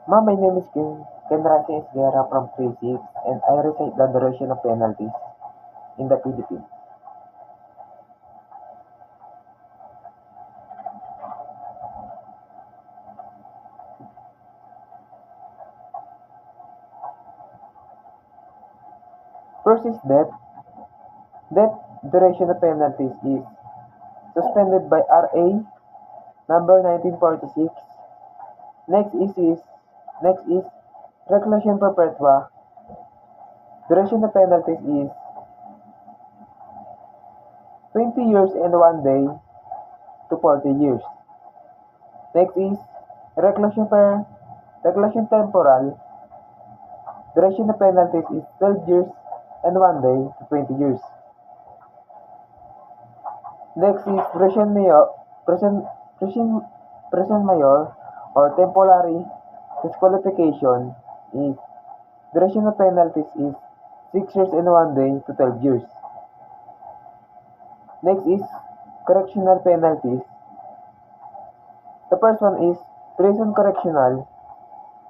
Ma'am, my name is Ken Raci Esguerra from 36 and I recite the duration of penalties in the Philippines. First is death. Death duration of penalties is suspended by RA number 1946. Next is reclusion perpetua. Duration of penalties is 20 years and 1 day to 40 years. Next is reclusion temporal. Duration of penalties is 12 years and 1 day to 20 years. Next is prison mayor or temporary disqualification is duration of penalties is 6 years and 1 day to 12 years. Next is correctional penalties. The first one is prison correctional.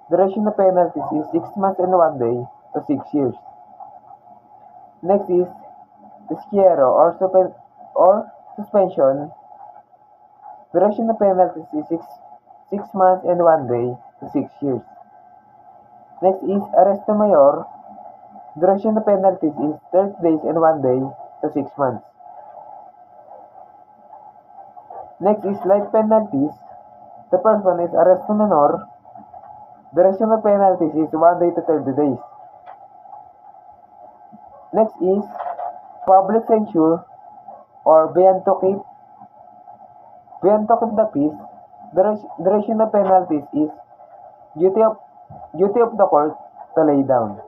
Duration of penalties is 6 months and 1 day to 6 years. Next is destierro or suspension. Duration of penalties is 6 months and 1 day to 6 years. Next is arresto mayor. Duration of penalties is 30 days and 1 day to 6 months. Next is life penalties. The first one is arresto menor. Duration of penalties is 1 day to 30 days. Next is public censure or beyond to keep the peace. Duration of penalties is duty of the court to lay down.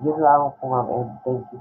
Yun lang po, ma'am, and thank you.